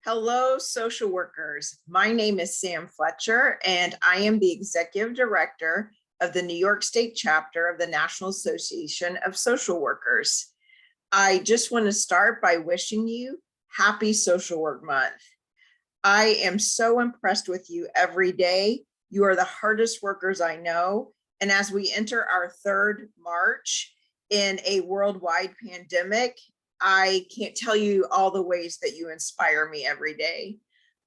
Hello, social workers. My name is Sam Fletcher, and I am the Executive Director of the New York State chapter of the National Association of Social Workers. I just want to start by wishing you happy Social Work Month. I am so impressed with you every day. You are the hardest workers I know. And as we enter our third March in a worldwide pandemic, I can't tell you all the ways that you inspire me every day.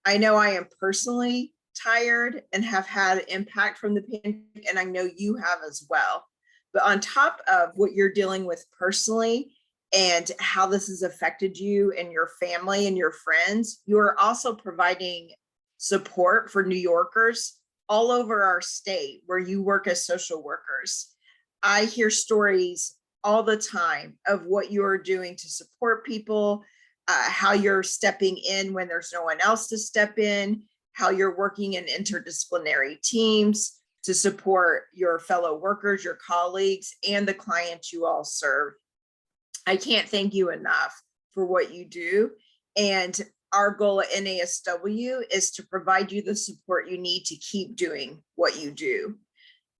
I know I am personally tired and have had impact from the pandemic, and I know you have as well. But on top of what you're dealing with personally and how this has affected you and your family and your friends, you are also providing support for New Yorkers all over our state where you work as social workers. I hear stories all the time of what you're doing to support people, how you're stepping in when there's no one else to step in, how you're working in interdisciplinary teams to support your fellow workers, your colleagues, and the clients you all serve. I can't thank you enough for what you do. And our goal at NASW is to provide you the support you need to keep doing what you do.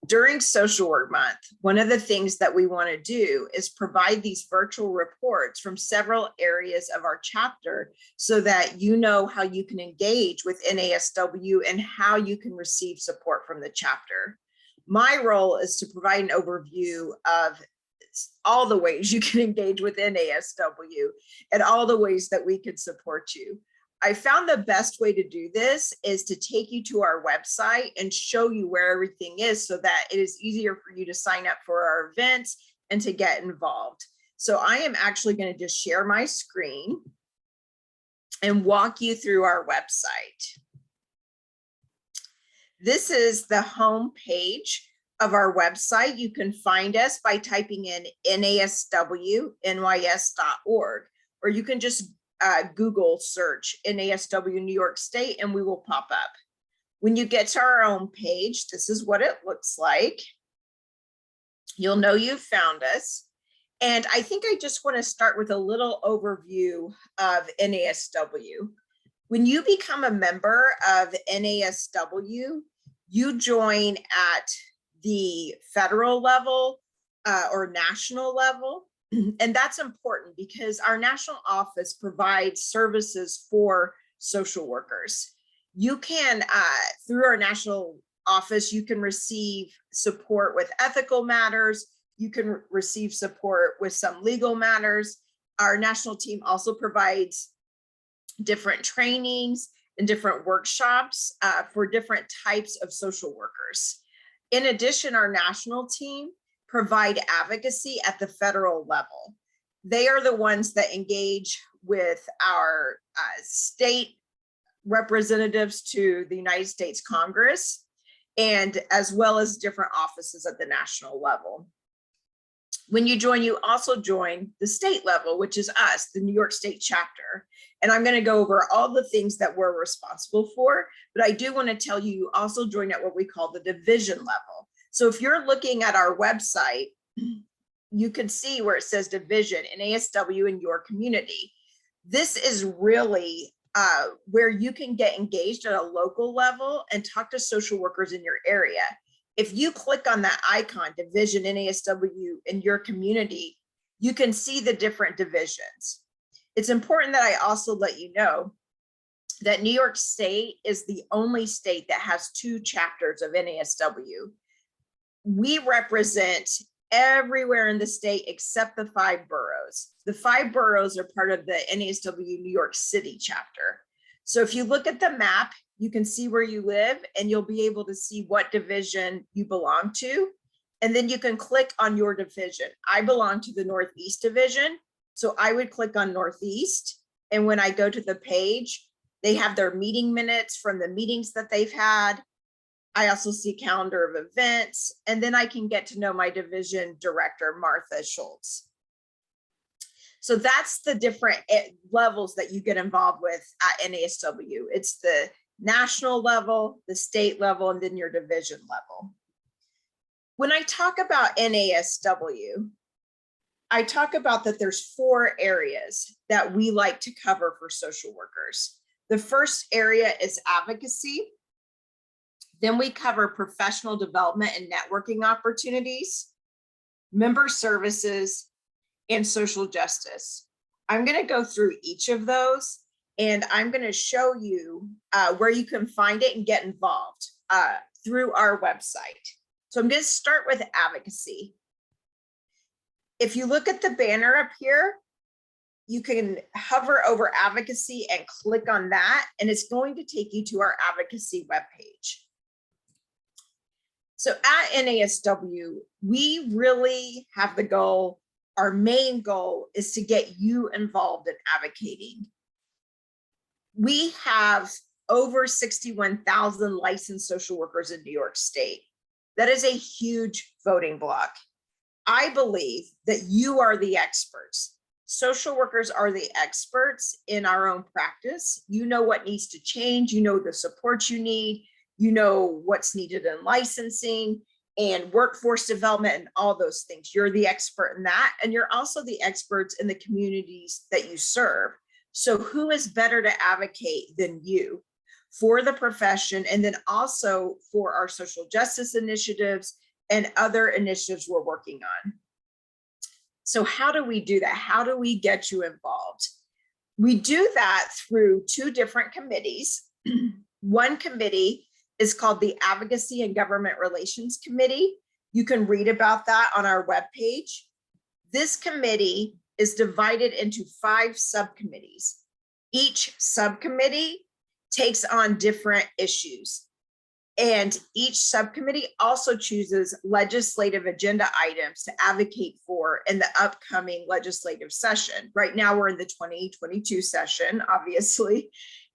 During Social Work Month, one of the things that we want to do is provide these virtual reports from several areas of our chapter so that you know how you can engage with NASW and how you can receive support from the chapter. My role is to provide an overview of all the ways you can engage with NASW and all the ways that we can support you. I found the best way to do this is to take you to our website and show you where everything is so that it is easier for you to sign up for our events and to get involved. So I am actually going to just share my screen and walk you through our website. This is the home page of our website. You can find us by typing in NASW-NYS.org, or you can just Google search NASW New York State and we will pop up. When you get to our own page, this is what it looks like. You'll know you've found us. And I think I just want to start with a little overview of NASW. When you become a member of NASW, you join at the federal level or national level. And that's important because our national office provides services for social workers. You can, through our national office, you can receive support with ethical matters. You can receive support with some legal matters. Our national team also provides different trainings and different workshops for different types of social workers. In addition, our national team provide advocacy at the federal level. They are the ones that engage with our state representatives to the United States Congress, and as well as different offices at the national level. When you join, you also join the state level, which is us, the New York State chapter. And I'm going to go over all the things that we're responsible for, but I do want to tell you, you also join at what we call the division level. So if you're looking at our website, you can see where it says division, NASW in your community. This is really where you can get engaged at a local level and talk to social workers in your area. If you click on that icon, division NASW in your community, you can see the different divisions. It's important that I also let you know that New York State is the only state that has 2 chapters of NASW. We represent everywhere in the state except the 5 boroughs. The 5 boroughs are part of the NASW New York City chapter. So if you look at the map, you can see where you live and you'll be able to see what division you belong to. And then you can click on your division. I belong to the Northeast division. So I would click on Northeast. And when I go to the page, they have their meeting minutes from the meetings that they've had. I also see calendar of events, and then I can get to know my division director, Martha Schultz. So that's the different levels that you get involved with at NASW. It's the national level, the state level, and then your division level. When I talk about NASW, I talk about that there's 4 areas that we like to cover for social workers. The first area is advocacy. Then we cover professional development and networking opportunities, member services, and social justice. I'm going to go through each of those, and I'm going to show you where you can find it and get involved through our website. So I'm going to start with advocacy. If you look at the banner up here, you can hover over advocacy and click on that, and it's going to take you to our advocacy webpage. So at NASW, we really have the goal, our main goal is to get you involved in advocating. We have over 61,000 licensed social workers in New York State. That is a huge voting block. I believe that you are the experts. Social workers are the experts in our own practice. You know what needs to change. You know the support you need. You know what's needed in licensing and workforce development and all those things. You're the expert in that. And you're also the experts in the communities that you serve. So who is better to advocate than you for the profession, and then also for our social justice initiatives and other initiatives we're working on. So how do we do that? How do we get you involved? We do that through two different committees. One committee is called the Advocacy and Government Relations Committee. You can read about that on our webpage. This committee is divided into 5 subcommittees. Each subcommittee takes on different issues. And each subcommittee also chooses legislative agenda items to advocate for in the upcoming legislative session. Right now, we're in the 2022 session, obviously,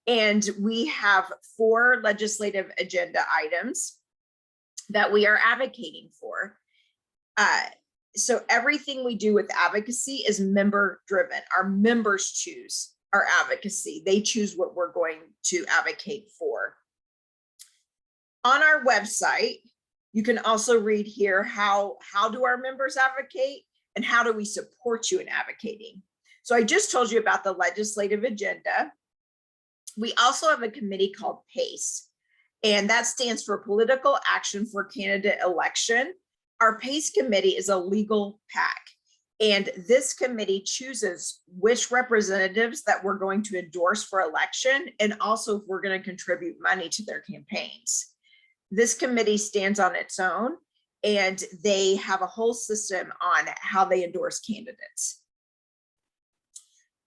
and we have 4 legislative agenda items that we are advocating for. So everything we do with advocacy is member driven. Our members choose our advocacy. They choose what we're going to advocate for. On our website, you can also read here how do our members advocate and how do we support you in advocating. So I just told you about the legislative agenda. We also have a committee called PACE, and that stands for Political Action for Candidate Election. Our PACE committee is a legal PAC, and this committee chooses which representatives that we're going to endorse for election, and also if we're going to contribute money to their campaigns. This committee stands on its own, and they have a whole system on how they endorse candidates.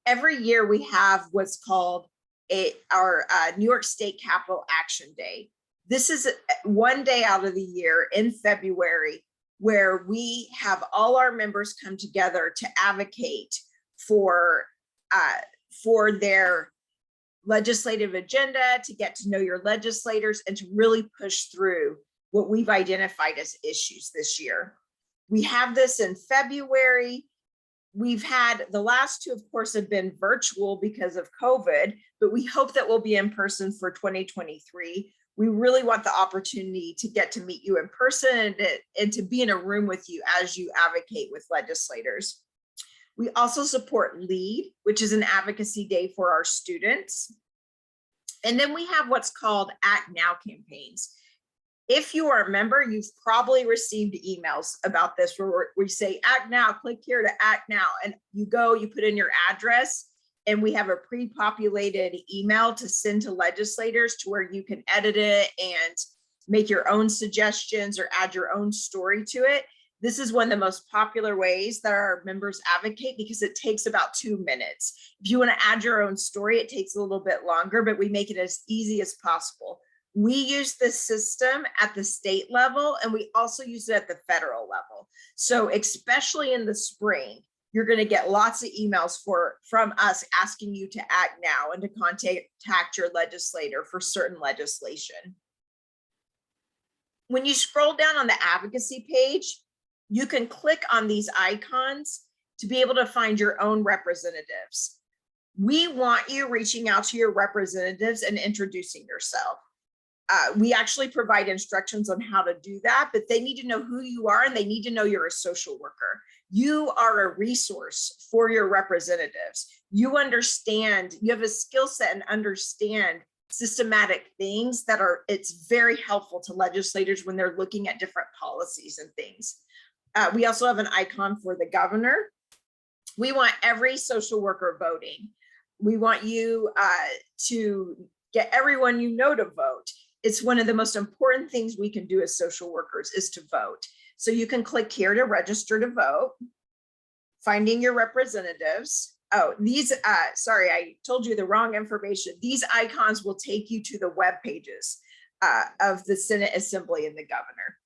Every year we have what's called our New York State Capital Action Day. This is one day out of the year in February where we have all our members come together to advocate for their legislative agenda, to get to know your legislators, and to really push through what we've identified as issues this year. We have this in February. We've had the last 2, of course, have been virtual because of COVID, but we hope that we'll be in person for 2023. We really want the opportunity to get to meet you in person and to be in a room with you as you advocate with legislators. We also support LEAD, which is an advocacy day for our students. And then we have what's called Act Now campaigns. If you are a member, you've probably received emails about this where we say, act now, click here to act now. And you go, you put in your address, and we have a pre-populated email to send to legislators to where you can edit it and make your own suggestions or add your own story to it. This is one of the most popular ways that our members advocate because it takes about 2 minutes. If you want to add your own story, it takes a little bit longer, but we make it as easy as possible. We use this system at the state level, and we also use it at the federal level. So especially in the spring, you're going to get lots of emails from us asking you to act now and to contact your legislator for certain legislation. When you scroll down on the advocacy page, you can click on these icons to be able to find your own representatives. We want you reaching out to your representatives and introducing yourself. We actually provide instructions on how to do that, but they need to know who you are and they need to know you're a social worker. You are a resource for your representatives. you understand, you have a skill set and understand systematic things that are, it's very helpful to legislators when they're looking at different policies and things. We also have an icon for the governor. We want every social worker voting. We want you to get everyone you know to vote. It's one of the most important things we can do as social workers is to vote. So you can click here to register to vote, finding your representatives. Oh, these, sorry, I told you the wrong information. These icons will take you to the web pages of the Senate Assembly and the governor.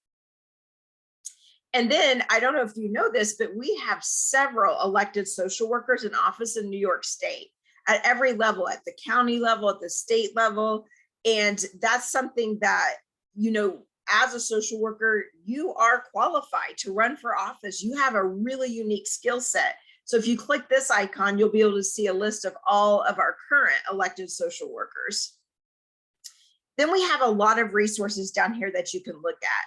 And then, I don't know if you know this, but we have several elected social workers in office in New York State at every level, at the county level, at the state level. And that's something that, you know, as a social worker, you are qualified to run for office. You have a really unique skill set. So if you click this icon, you'll be able to see a list of all of our current elected social workers. Then we have a lot of resources down here that you can look at.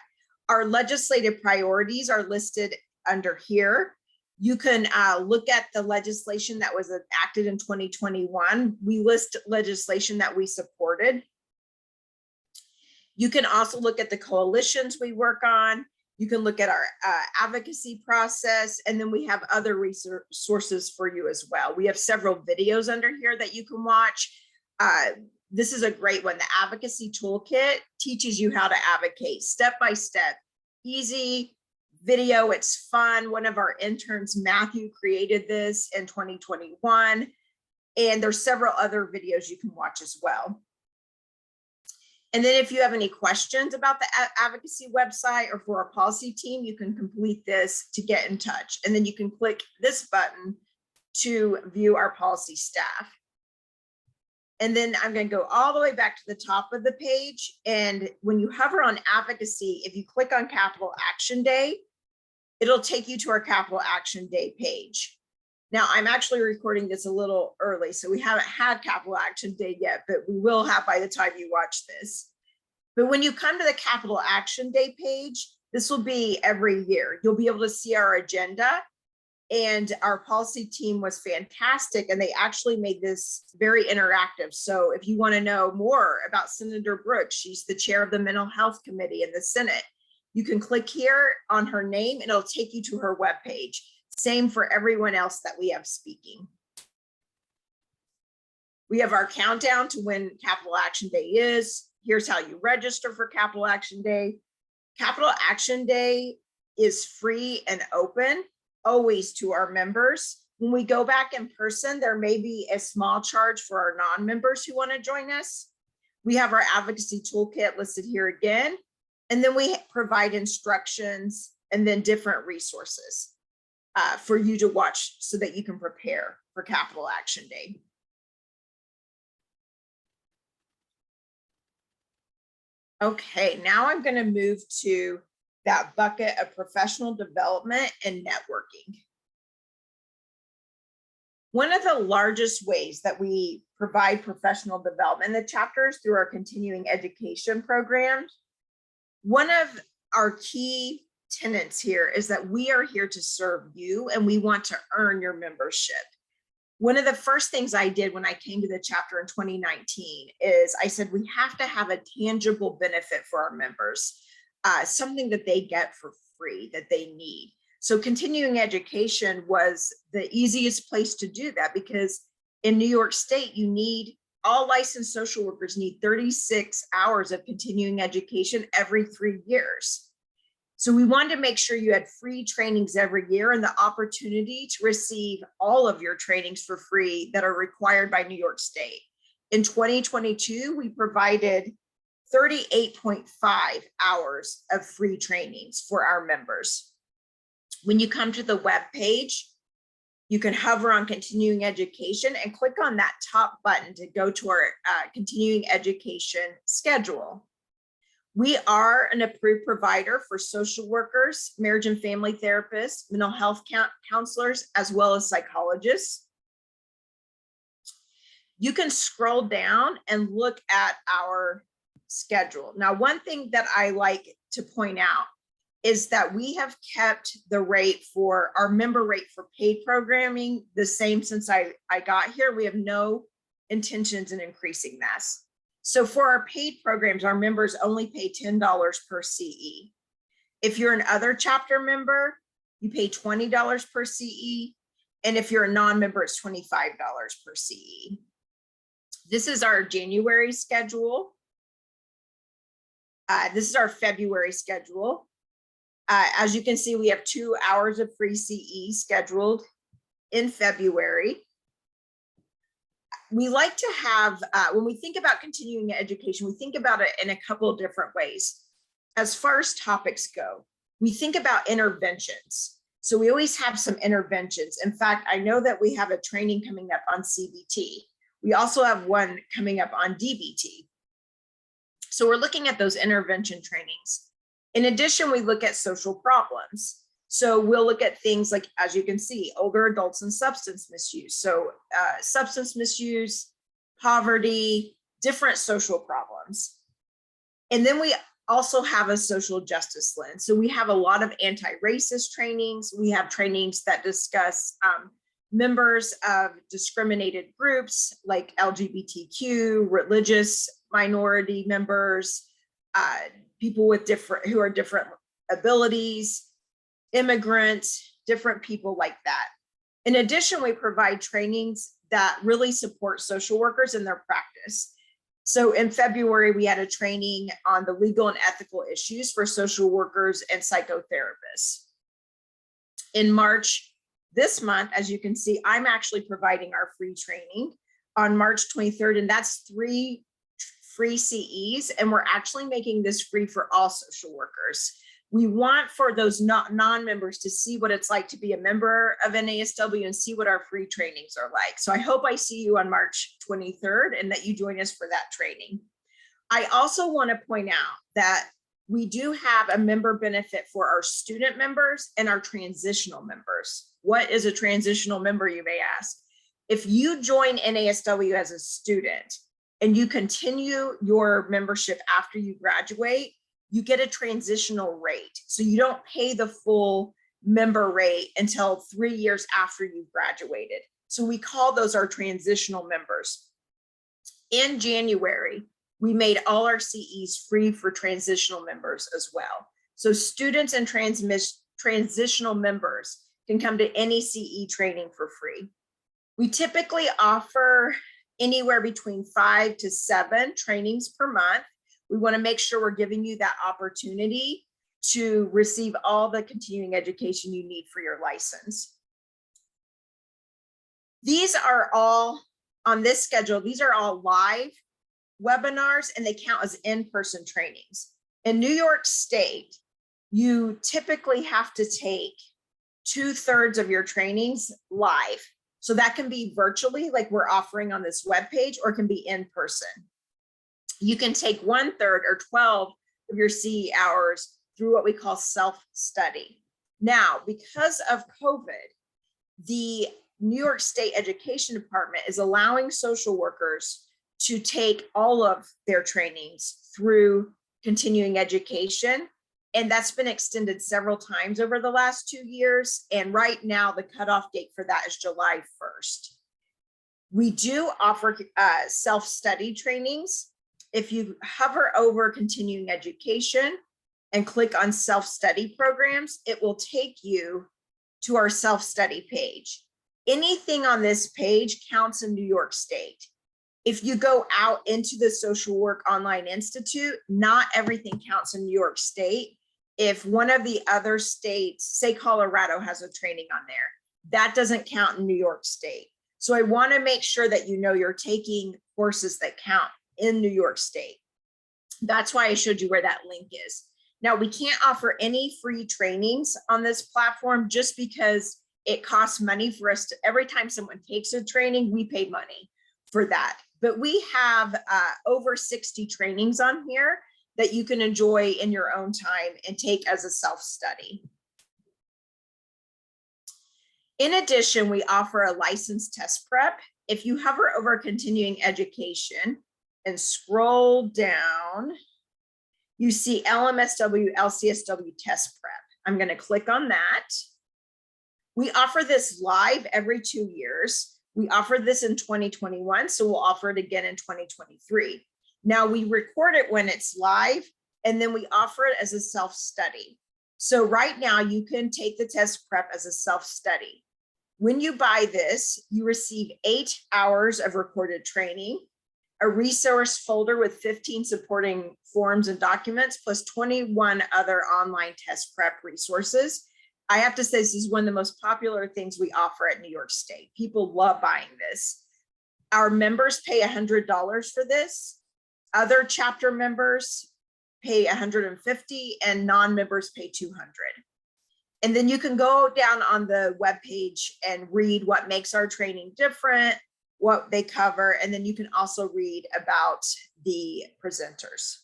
Our legislative priorities are listed under here. You can look at the legislation that was enacted in 2021. We list legislation that we supported. You can also look at the coalitions we work on. You can look at our advocacy process, and then we have other resources for you as well. We have several videos under here that you can watch. This is a great one. The Advocacy Toolkit teaches you how to advocate step by step, easy video. It's fun. One of our interns, Matthew, created this in 2021. And there's several other videos you can watch as well. And then if you have any questions about the advocacy website or for our policy team, you can complete this to get in touch. And then you can click this button to view our policy staff. And then I'm going to go all the way back to the top of the page. And when you hover on advocacy, if you click on Capital Action Day, it'll take you to our Capital Action Day page. Now, I'm actually recording this a little early, so we haven't had Capital Action Day yet, but we will have by the time you watch this. But when you come to the Capital Action Day page, this will be every year. You'll be able to see our agenda. And our policy team was fantastic, and they actually made this very interactive. So if you want to know more about Senator Brooks, she's the chair of the Mental Health Committee in the Senate. You can click here on her name, and it'll take you to her webpage. Same for everyone else that we have speaking. We have our countdown to when Capital Action Day is. Here's how you register for Capital Action Day. Capital Action Day is free and open, always to our members. When we go back in person, there may be a small charge for our non-members who want to join us. We have our advocacy toolkit listed here again, and then we provide instructions and then different resources for you to watch so that you can prepare for Capital Action Day. Okay, now I'm going to move to that bucket of professional development and networking. One of the largest ways that we provide professional development in the chapters through our continuing education programs. One of our key tenets here is that we are here to serve you and we want to earn your membership. One of the first things I did when I came to the chapter in 2019 is I said, we have to have a tangible benefit for our members, something that they get for free, that they need. So continuing education was the easiest place to do that, because in New York State, you need, all licensed social workers need 36 hours of continuing education every 3 years. So we wanted to make sure you had free trainings every year and the opportunity to receive all of your trainings for free that are required by New York State. In 2022, we provided 38.5 hours of free trainings for our members. When you come to the web page, you can hover on continuing education and click on that top button to go to our continuing education schedule. We are an approved provider for social workers, marriage and family therapists, mental health counselors, as well as psychologists. You can scroll down and look at our schedule. Now, one thing that I like to point out is that we have kept the rate for our member rate for paid programming the same since I got here. We have no intentions in increasing this. So for our paid programs, our members only pay $10 per CE. If you're an other chapter member, you pay $20 per CE. And if you're a non-member, it's $25 per CE. This is our January schedule. This is our February schedule. As you can see, we have 2 hours of free CE scheduled in February. We like to have, when we think about continuing education, we think about it in a couple of different ways. As far as topics go, we think about interventions. So we always have some interventions. In fact, I know that we have a training coming up on CBT. We also have one coming up on DBT. So we're looking at those intervention trainings. In addition, we look at social problems. So we'll look at things like, as you can see, older adults and substance misuse. So substance misuse, poverty, different social problems. And then we also have a social justice lens. So we have a lot of anti-racist trainings. We have trainings that discuss members of discriminated groups like LGBTQ, religious minority members, people with who are different abilities, immigrants, different people like that. In addition, we provide trainings that really support social workers in their practice. So in February, we had a training on the legal and ethical issues for social workers and psychotherapists. In March, this month, as you can see, I'm actually providing our free training on March 23rd, and that's 3 free CEs, and we're actually making this free for all social workers. We want for those non-members to see what it's like to be a member of NASW and see what our free trainings are like. So I hope I see you on March 23rd and that you join us for that training. I also want to point out that we do have a member benefit for our student members and our transitional members. What is a transitional member, you may ask? If you join NASW as a student and you continue your membership after you graduate, you get a transitional rate. So you don't pay the full member rate until 3 years after you've graduated. So we call those our transitional members. In January, we made all our CEs free for transitional members as well. So students and transitional members can come to any CE training for free. We typically offer anywhere between 5 to 7 trainings per month. We want to make sure we're giving you that opportunity to receive all the continuing education you need for your license. These are all on this schedule. These are all live webinars and they count as in-person trainings. In New York State, you typically have to take 2/3 of your trainings live. So that can be virtually like we're offering on this webpage, or it can be in person. You can take 1/3 or 12 of your CE hours through what we call self-study. Now, because of COVID, the New York State Education Department is allowing social workers to take all of their trainings through continuing education. And that's been extended several times over the last 2 years. And right now, the cutoff date for that is July 1st. We do offer self-study trainings. If you hover over continuing education and click on self-study programs, it will take you to our self-study page. Anything on this page counts in New York State. If you go out into the Social Work Online Institute, not everything counts in New York State. If one of the other states, say Colorado has a training on there, that doesn't count in New York State. So I want to make sure that you know you're taking courses that count in New York State. That's why I showed you where that link is. Now, we can't offer any free trainings on this platform just because it costs money for us to, every time someone takes a training, we pay money for that. But we have over 60 trainings on here that you can enjoy in your own time and take as a self-study. In addition, we offer a license test prep. If you hover over continuing education and scroll down, you see LMSW, LCSW test prep. I'm going to click on that. We offer this live every 2 years. We offered this in 2021, so we'll offer it again in 2023. Now we record it when it's live, and then we offer it as a self-study. So right now you can take the test prep as a self-study. When you buy this, you receive 8 hours of recorded training, a resource folder with 15 supporting forms and documents, plus 21 other online test prep resources. I have to say, this is one of the most popular things we offer at New York State. People love buying this. Our members pay $100 for this. Other chapter members pay $150 and non-members pay $200. And then you can go down on the webpage and read what makes our training different, what they cover, and then you can also read about the presenters.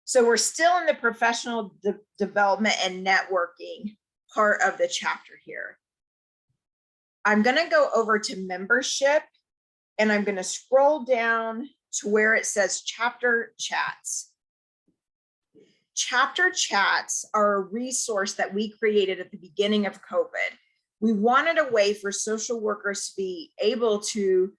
So we're still in the professional development and networking part of the chapter here. I'm going to go over to membership, and I'm going to scroll down to where it says chapter chats. Chapter chats are a resource that we created at the beginning of COVID. We wanted a way for social workers to be able to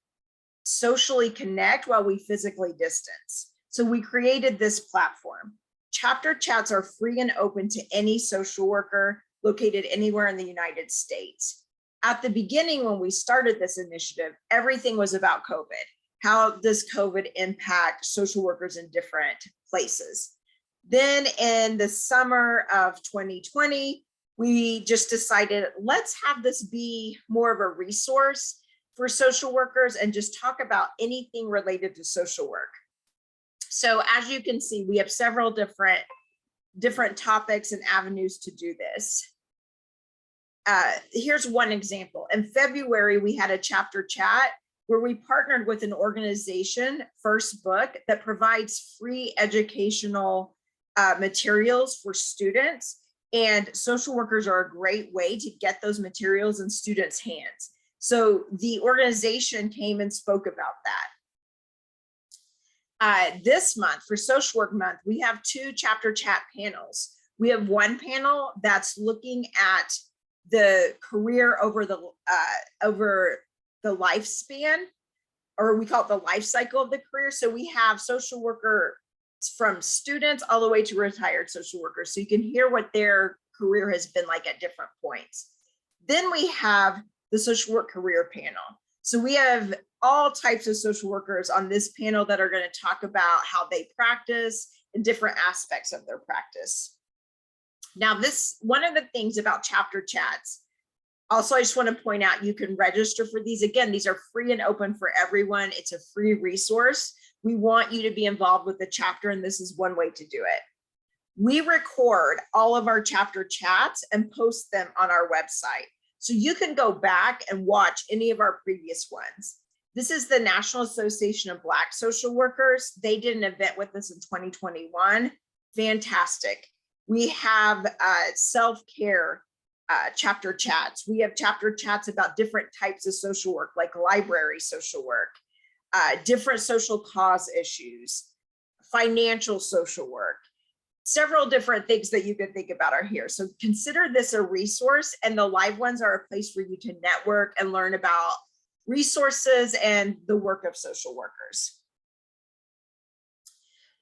socially connect while we physically distance. So we created this platform. Chapter chats are free and open to any social worker located anywhere in the United States. At the beginning, when we started this initiative, everything was about COVID. How does COVID impact social workers in different places? Then in the summer of 2020, we just decided, let's have this be more of a resource for social workers and just talk about anything related to social work. So as you can see, we have several different topics and avenues to do this. Here's one example. In February, we had a chapter chat where we partnered with an organization, First Book, that provides free educational materials for students, and social workers are a great way to get those materials in students' hands. So the organization came and spoke about that. This month, for Social Work Month, we have 2 chapter chat panels. We have one panel that's looking at the career over the lifespan, or we call it the life cycle of the career. So we have social worker from students all the way to retired social workers. So you can hear what their career has been like at different points. Then we have the social work career panel. So we have all types of social workers on this panel that are going to talk about how they practice and different aspects of their practice. Now, one of the things about chapter chats, also, I just want to point out, you can register for these. Again, these are free and open for everyone. It's a free resource. We want you to be involved with the chapter, and this is one way to do it. We record all of our chapter chats and post them on our website. So you can go back and watch any of our previous ones. This is the National Association of Black Social Workers. They did an event with us in 2021. Fantastic. We have self-care chapter chats. We have chapter chats about different types of social work, like library social work, different social cause issues, financial social work. Several different things that you can think about are here. So consider this a resource, and the live ones are a place for you to network and learn about resources and the work of social workers.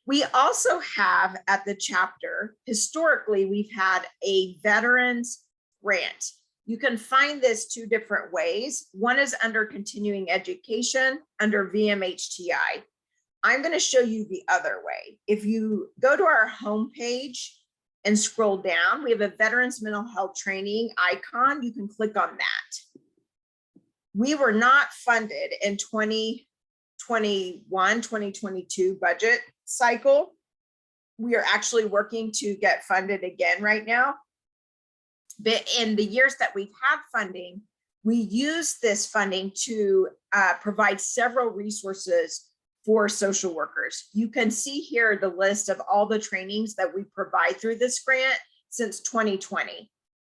We also have at the chapter, historically, we've had a veterans grant. You can find this 2 different ways. One is under continuing education under VMHTI. I'm going to show you the other way. If you go to our homepage and scroll down, we have a veterans mental health training icon. You can click on that. We were not funded in 2021, 2022 budget cycle. We are actually working to get funded again right now. But in the years that we've had funding, we use this funding to provide several resources for social workers. You can see here the list of all the trainings that we provide through this grant since 2020.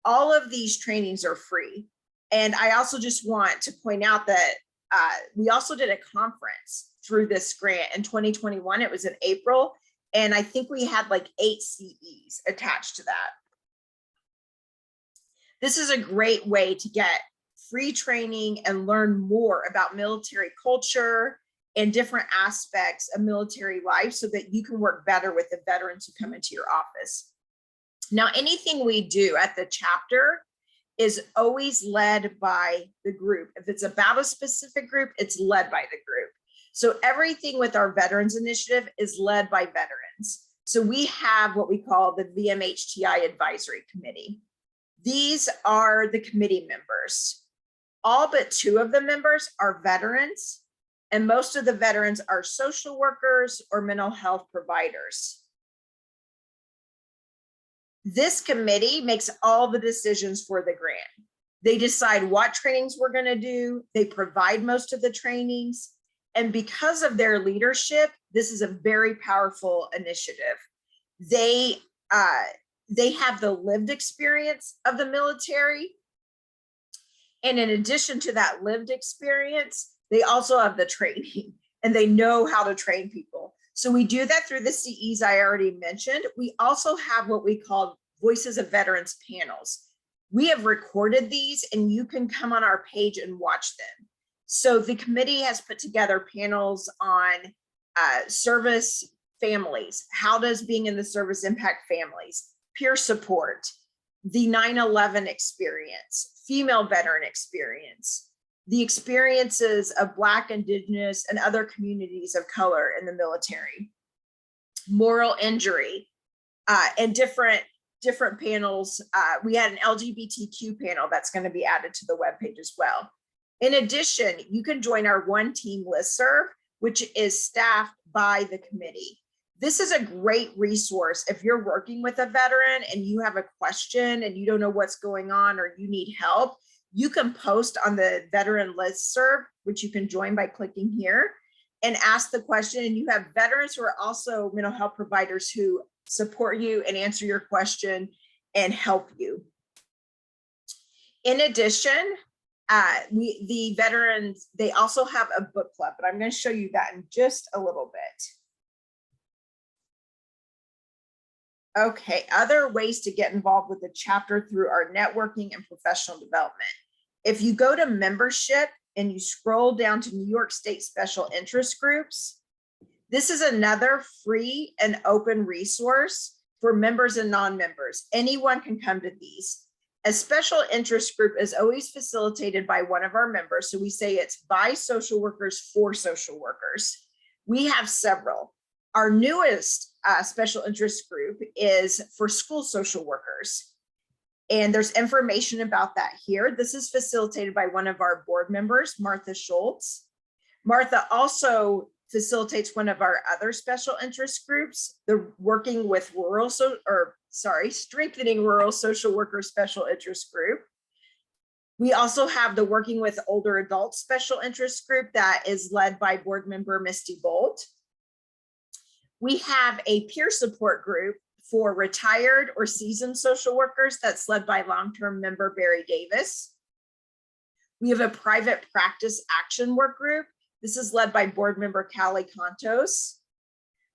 All of these trainings are free. And I also just want to point out that we also did a conference through this grant in 2021. It was in April, And I think we had like 8 CEs attached to that. This is a great way to get free training and learn more about military culture and different aspects of military life so that you can work better with the veterans who come into your office. Now, anything we do at the chapter is always led by the group. If it's about a specific group, it's led by the group. So everything with our Veterans Initiative is led by veterans. So we have what we call the VMHTI Advisory Committee. These are the committee members. All but 2 of the members are veterans, and most of the veterans are social workers or mental health providers. This committee makes all the decisions for the grant. They decide what trainings we're going to do. They provide most of the trainings. And because of their leadership, this is a very powerful initiative. They have the lived experience of the military. And in addition to that lived experience, they also have the training and they know how to train people. So we do that through the CEs I already mentioned. We also have what we call Voices of Veterans panels. We have recorded these and you can come on our page and watch them. So the committee has put together panels on service families. How does being in the service impact families? Peer support, the 9/11 experience, female veteran experience, the experiences of Black, Indigenous, and other communities of color in the military, moral injury, and different panels. We had an LGBTQ panel that's going to be added to the webpage as well. In addition, you can join our One Team Listserv, which is staffed by the committee. This is a great resource if you're working with a veteran and you have a question and you don't know what's going on or you need help. You can post on the veteran listserv, which you can join by clicking here, and ask the question. And you have veterans who are also mental health providers who support you and answer your question and help you. In addition, the veterans, they also have a book club, but I'm going to show you that in just a little bit. Okay, other ways to get involved with the chapter through our networking and professional development. If you go to membership and you scroll down to New York State Special Interest Groups, this is another free and open resource for members and non-members. Anyone can come to these. A special interest group is always facilitated by one of our members. So we say it's by social workers for social workers. We have several. Our newest special interest group is for school social workers. And there's information about that here. This is facilitated by one of our board members, Martha Schultz. Martha also facilitates one of our other special interest groups, the Working with Rural, Strengthening Rural Social Workers Special Interest Group. We also have the Working with Older Adults Special Interest Group that is led by board member Misty Bolt. We have a peer support group for retired or seasoned social workers that's led by long-term member Barry Davis. We have a private practice action work group. This is led by board member Callie Contos.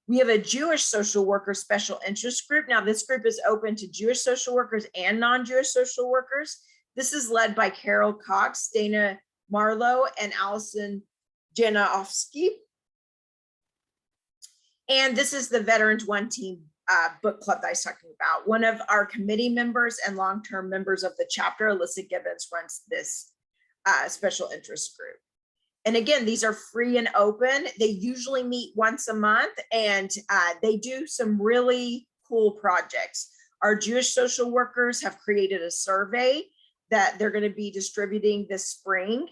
We have a Jewish social worker special interest group. Now this group is open to Jewish social workers and non-Jewish social workers. This is led by Carol Cox, Dana Marlowe, and Allison Janowski. And this is the Veterans One Team book club that I was talking about. One of our committee members and long-term members of the chapter, Alyssa Gibbons, runs this special interest group. And again, these are free and open. They usually meet once a month and they do some really cool projects. Our Jewish social workers have created a survey that they're going to be distributing this spring.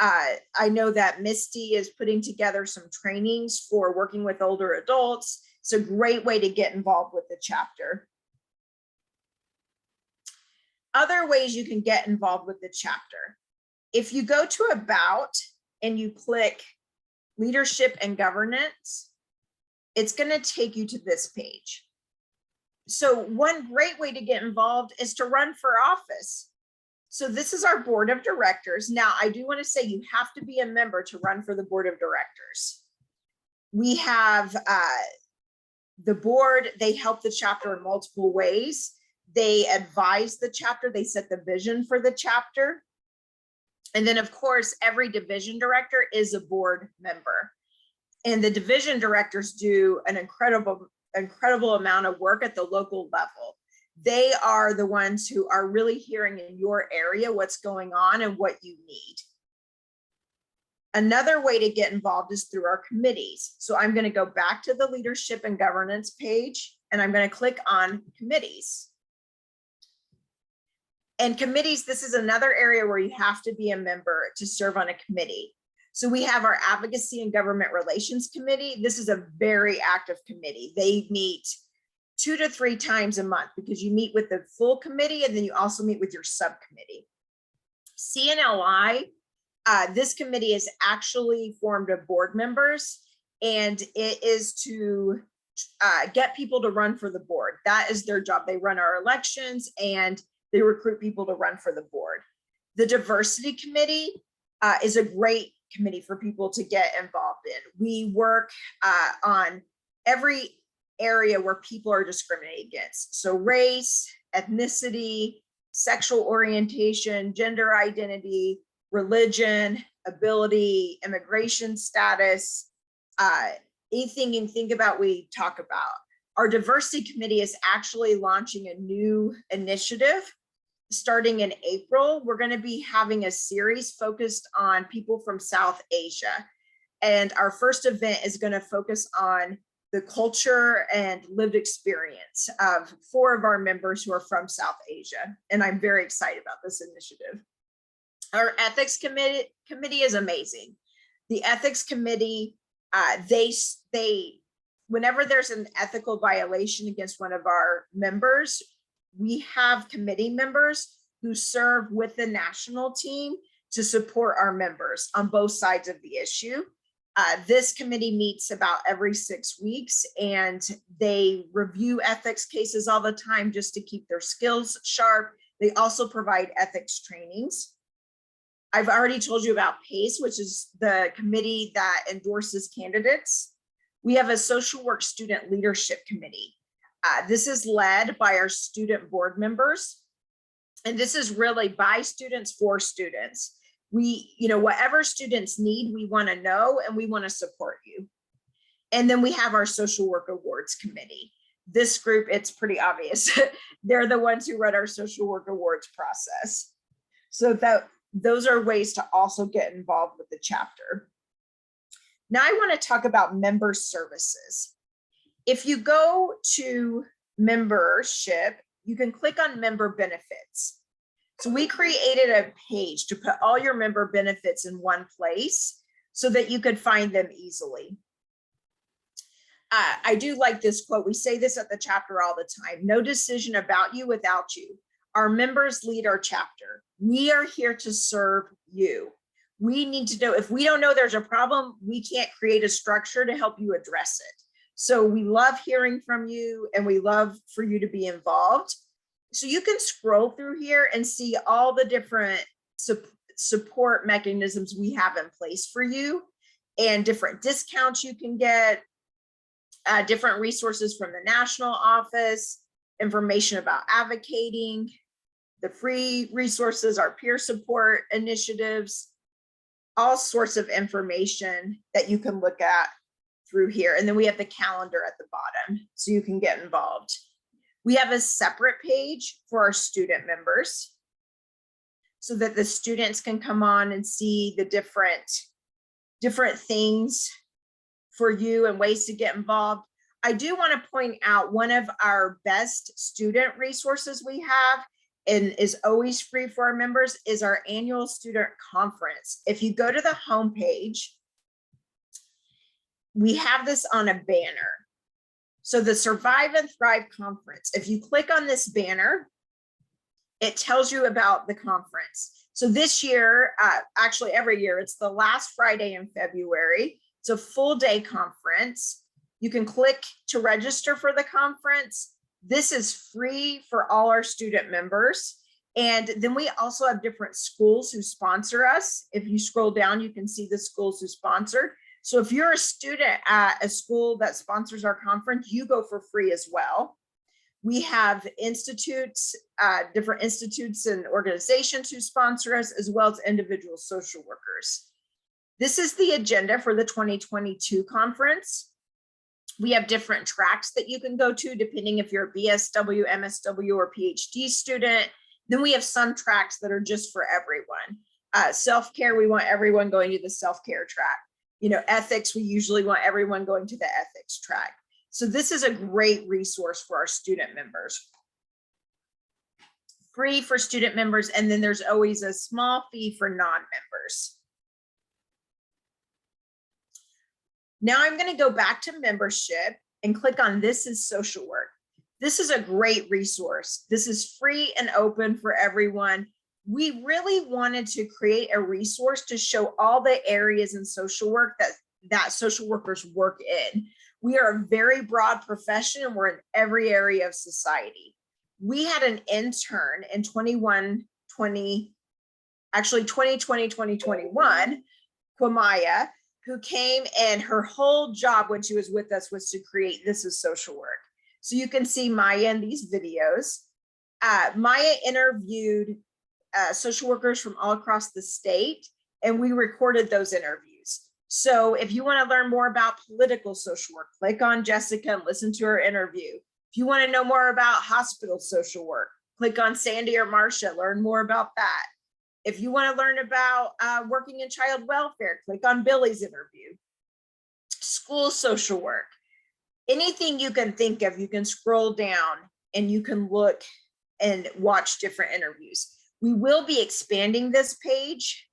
I know that Misty is putting together some trainings for working with older adults. It's a great way to get involved with the chapter. Other ways you can get involved with the chapter. If you go to About and you click Leadership and Governance, it's going to take you to this page. So one great way to get involved is to run for office. So this is our board of directors. Now, I do want to say you have to be a member to run for the board of directors. We have The board, they help the chapter in multiple ways. They advise the chapter, they set the vision for the chapter. And then of course, every division director is a board member. And the division directors do an incredible amount of work at the local level. They are the ones who are really hearing in your area what's going on and what you need. Another way to get involved is through our committees. So I'm going to go back to the leadership and governance page, and I'm going to click on committees. And committees, this is another area where you have to be a member to serve on a committee. So we have our Advocacy and Government Relations Committee. This is a very active committee. They meet 2 to 3 times a month because you meet with the full committee and then you also meet with your subcommittee. CNLI, this committee is actually formed of board members, and it is to get people to run for the board. That is their job. They run our elections and they recruit people to run for the board. The Diversity Committee is a great committee for people to get involved in. We work on every area where people are discriminated against. So race, ethnicity, sexual orientation, gender identity, religion, ability, immigration status, anything you think about, we talk about. Our diversity committee is actually launching a new initiative starting in April. We're going to be having a series focused on people from South Asia. And our first event is going to focus on the culture and lived experience of 4 of our members who are from South Asia. And I'm very excited about this initiative. Our ethics committee is amazing. The ethics committee, whenever there's an ethical violation against one of our members, we have committee members who serve with the national team to support our members on both sides of the issue. This committee meets about every 6 weeks, and they review ethics cases all the time just to keep their skills sharp. They also provide ethics trainings. I've already told you about PACE, which is the committee that endorses candidates. We have a social work student leadership committee. This is led by our student board members. And this is really by students for students. We, whatever students need, we want to know and we want to support you. And then we have our social work awards committee. This group, it's pretty obvious. They're the ones who run our social work awards process. So those are ways to also get involved with the chapter. Now I want to talk about member services. If you go to membership, you can click on member benefits. So we created a page to put all your member benefits in one place so that you could find them easily. I do like this quote. We say this at the chapter all the time. No decision about you without you. Our members lead our chapter. We are here to serve you. We need to know, if we don't know there's a problem, we can't create a structure to help you address it. So we love hearing from you and we love for you to be involved. So you can scroll through here and see all the different support mechanisms we have in place for you and different discounts you can get, different resources from the national office, information about advocating, the free resources, our peer support initiatives, all sorts of information that you can look at through here. And then we have the calendar at the bottom so you can get involved. We have a separate page for our student members so that the students can come on and see the different things for you and ways to get involved. I do want to point out one of our best student resources we have and is always free for our members is our annual student conference. If you go to the homepage, we have this on a banner. So the Survive and Thrive Conference, if you click on this banner, it tells you about the conference. So this year, actually every year, it's the last Friday in February. It's a full day conference. You can click to register for the conference. This is free for all our student members. And then we also have different schools who sponsor us. If you scroll down, you can see the schools who sponsor. So if you're a student at a school that sponsors our conference, you go for free as well. We have institutes, different institutes and organizations who sponsor us, as well as individual social workers. This is the agenda for the 2022 conference. We have different tracks that you can go to, depending if you're a BSW, MSW, or PhD student. Then we have some tracks that are just for everyone. Self-care, we want everyone going to the self-care track. You know, ethics, we usually want everyone going to the ethics track. So this is a great resource for our student members. Free for student members, and then there's always a small fee for non-members. Now I'm going to go back to membership and click on This is Social Work. This is a great resource. This is free and open for everyone. We really wanted to create a resource to show all the areas in social work that social workers work in. We are a very broad profession and we're in every area of society. We had an intern in 2020, 2021, Kwamaya, who came, and her whole job when she was with us was to create This is Social Work. So you can see Maya in these videos. Maya interviewed social workers from all across the state, and we recorded those interviews. So if you want to learn more about political social work, click on Jessica and listen to her interview. If you want to know more about hospital social work, click on Sandy or Marcia, learn more about that. If you want to learn about working in child welfare, click on Billy's interview. School social work, anything you can think of, you can scroll down and you can look and watch different interviews. We will be expanding this page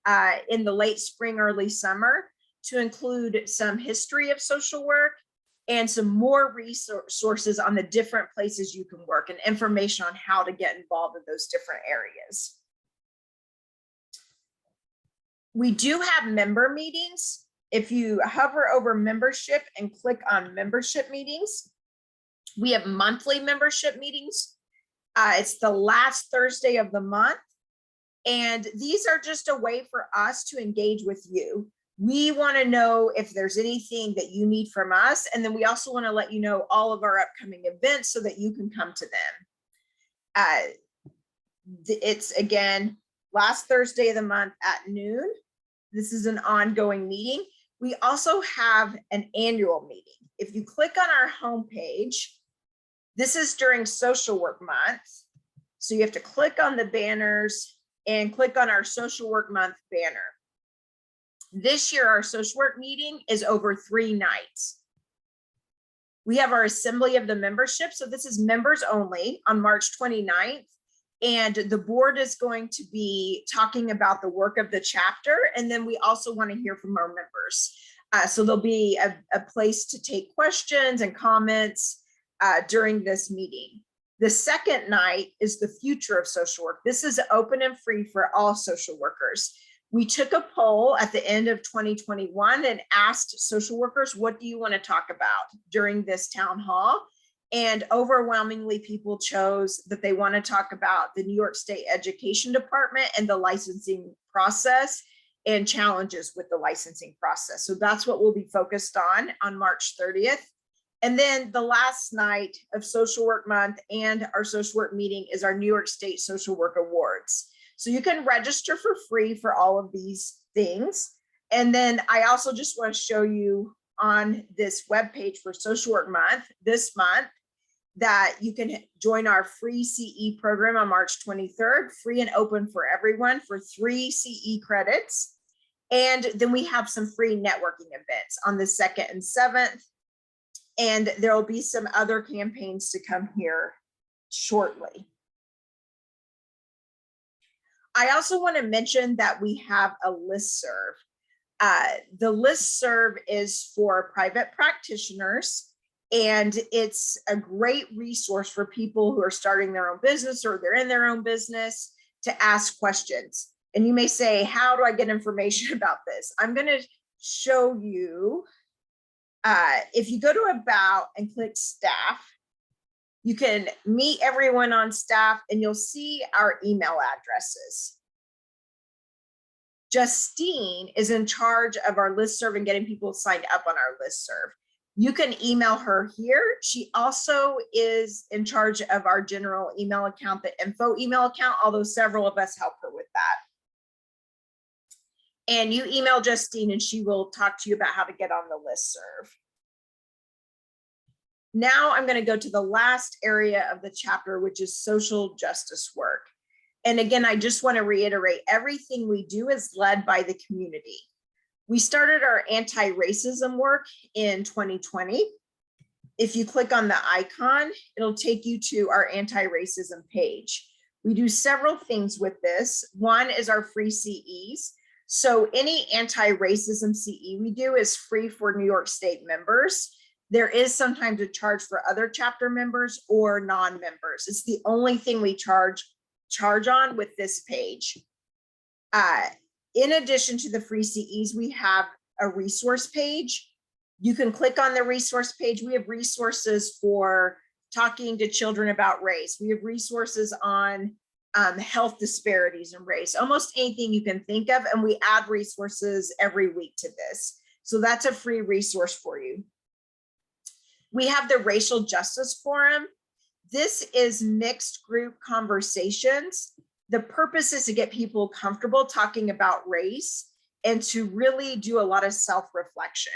in the late spring, early summer to include some history of social work and some more resources on the different places you can work and information on how to get involved in those different areas. We do have member meetings. If you hover over membership and click on membership meetings, we have monthly membership meetings. It's the last Thursday of the month. And these are just a way for us to engage with you. We want to know if there's anything that you need from us. And then we also want to let you know all of our upcoming events so that you can come to them. It's again, last Thursday of the month at noon. This is an ongoing meeting. We also have an annual meeting. If you click on our homepage, this is during Social Work Month. So you have to click on the banners and click on our Social Work Month banner. This year, our social work meeting is over 3 nights. We have our Assembly of the Membership. So this is members only on March 29th. And the board is going to be talking about the work of the chapter. And then we also want to hear from our members. So there'll be a place to take questions and comments during this meeting. The second night is the future of social work. This is open and free for all social workers. We took a poll at the end of 2021 and asked social workers, what do you want to talk about during this town hall? And overwhelmingly, people chose that they want to talk about the New York State Education Department and the licensing process and challenges with the licensing process. So that's what we'll be focused on March 30th. And then the last night of Social Work Month and our social work meeting is our New York State Social Work Awards. So you can register for free for all of these things. And then I also just want to show you on this webpage for Social Work Month this month that you can join our free CE program on March 23rd, free and open for everyone for 3 CE credits. And then we have some free networking events on the 2nd and 7th. And there will be some other campaigns to come here shortly. I also want to mention that we have a listserv. The listserv is for private practitioners, and it's a great resource for people who are starting their own business or they're in their own business to ask questions. And you may say, how do I get information about this? I'm going to show you. If you go to About and click Staff, you can meet everyone on staff and you'll see our email addresses. Justine is in charge of our listserv and getting people signed up on our listserv. You can email her here. She also is in charge of our general email account, the info email account, although several of us help her with that. And you email Justine and she will talk to you about how to get on the listserv. Now I'm going to go to the last area of the chapter, which is social justice work. And again, I just want to reiterate, everything we do is led by the community. We started our anti-racism work in 2020. If you click on the icon, it'll take you to our anti-racism page. We do several things with this. One is our free CEs. So any anti-racism CE we do is free for New York State members. There is sometimes a charge for other chapter members or non-members. It's the only thing we charge on with this page. In addition to the free CEs, we have a resource page. You can click on the resource page. We have resources for talking to children about race. We have resources on health disparities and race, almost anything you can think of. And we add resources every week to this. So that's a free resource for you. We have the Racial Justice Forum. This is mixed group conversations. The purpose is to get people comfortable talking about race and to really do a lot of self-reflection.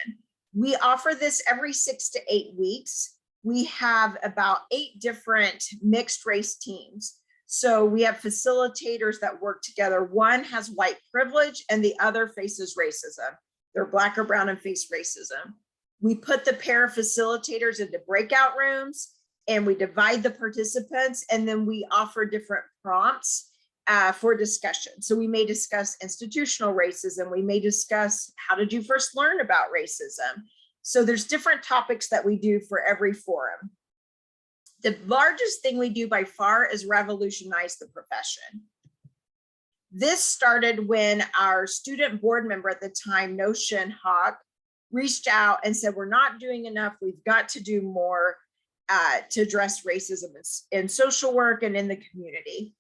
We offer this every 6 to 8 weeks. We have about 8 different mixed race teams. So we have facilitators that work together. One has white privilege and the other faces racism. They're Black or brown and face racism. We put the pair of facilitators into breakout rooms and we divide the participants, and then we offer different prompts for discussion. So we may discuss institutional racism. We may discuss how did you first learn about racism? So there's different topics that we do for every forum. The largest thing we do by far is Revolutionize the Profession. This started when our student board member at the time, Notion Hawk, reached out and said, we're not doing enough. We've got to do more to address racism in social work and in the community.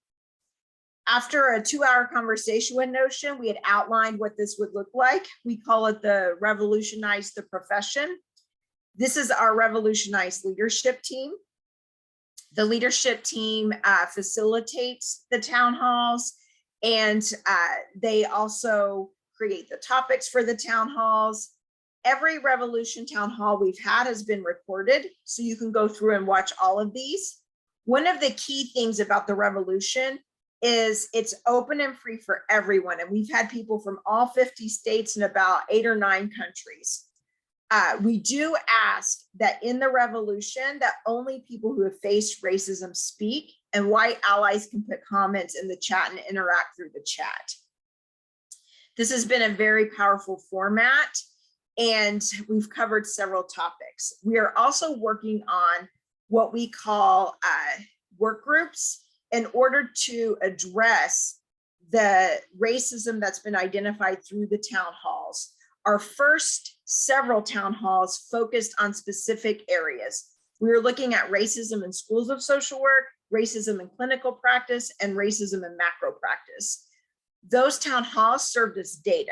After a 2-hour conversation with Notion, we had outlined what this would look like. We call it the Revolutionize the Profession. This is our Revolutionize leadership team. The leadership team facilitates the town halls, and they also create the topics for the town halls. Every Revolution town hall we've had has been recorded, so you can go through and watch all of these. One of the key things about the Revolution is it's open and free for everyone. And we've had people from all 50 states and about 8 or 9 countries. We do ask that in the Revolution that only people who have faced racism speak, and white allies can put comments in the chat and interact through the chat. This has been a very powerful format, and we've covered several topics. We are also working on what we call work groups in order to address the racism that's been identified through the town halls. Our first several town halls focused on specific areas. We were looking at racism in schools of social work, racism in clinical practice, and racism in macro practice. Those town halls served as data.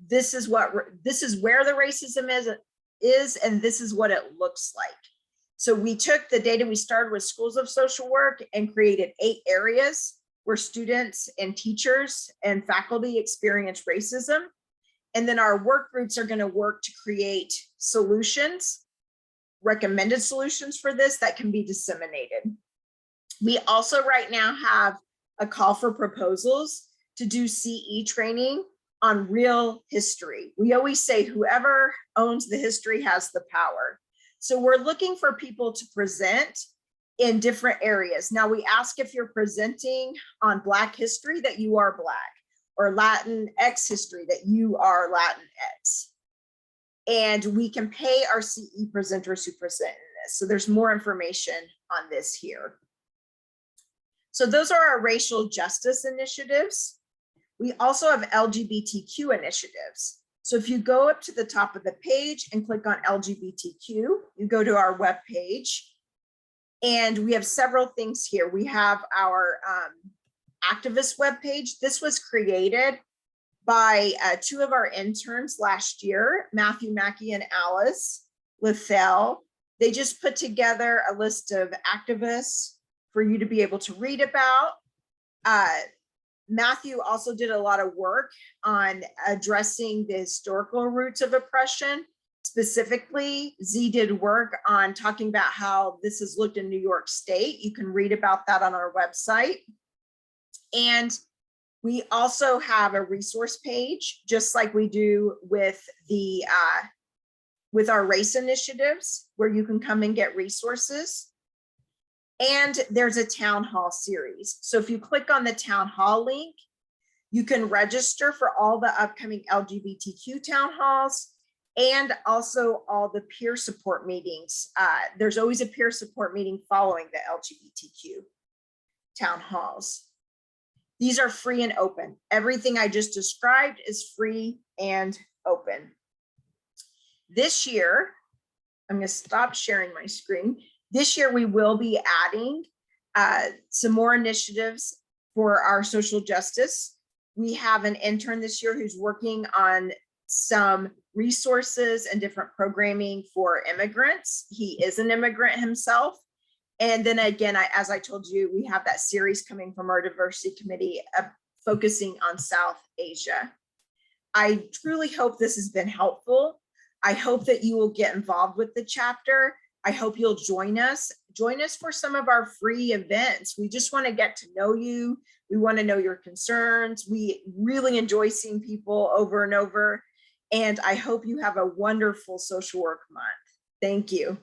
This is where the racism is, and this is what it looks like. So we took the data, we started with schools of social work and created 8 areas where students and teachers and faculty experience racism. And then our work groups are going to work to create solutions, recommended solutions for this that can be disseminated. We also right now have a call for proposals to do CE training on real history. We always say whoever owns the history has the power. So we're looking for people to present in different areas. Now we ask if you're presenting on Black history that you are Black, or Latinx history that you are Latinx. And we can pay our CE presenters who present in this. So there's more information on this here. So those are our racial justice initiatives. We also have LGBTQ initiatives. So if you go up to the top of the page and click on LGBTQ, you go to our web page, and we have several things here. We have our activist web page. This was created by two of our interns last year, Matthew Mackey and Alice Lithell. They just put together a list of activists for you to be able to read about. Matthew also did a lot of work on addressing the historical roots of oppression. Specifically, Z did work on talking about how this is looked in New York State. You can read about that on our website. And we also have a resource page, just like we do with the with our race initiatives, where you can come and get resources. And there's a town hall series. So if you click on the town hall link, you can register for all the upcoming LGBTQ town halls and also all the peer support meetings. There's always a peer support meeting following the LGBTQ town halls. These are free and open. Everything I just described is free and open. This year, I'm going to stop sharing my screen. This year, we will be adding some more initiatives for our social justice. We have an intern this year who's working on some resources and different programming for immigrants. He is an immigrant himself. And then again, as I told you, we have that series coming from our diversity committee focusing on South Asia. I truly hope this has been helpful. I hope that you will get involved with the chapter. I hope you'll join us for some of our free events. We just want to get to know you. We want to know your concerns. We really enjoy seeing people over and over. And I hope you have a wonderful social work month. Thank you.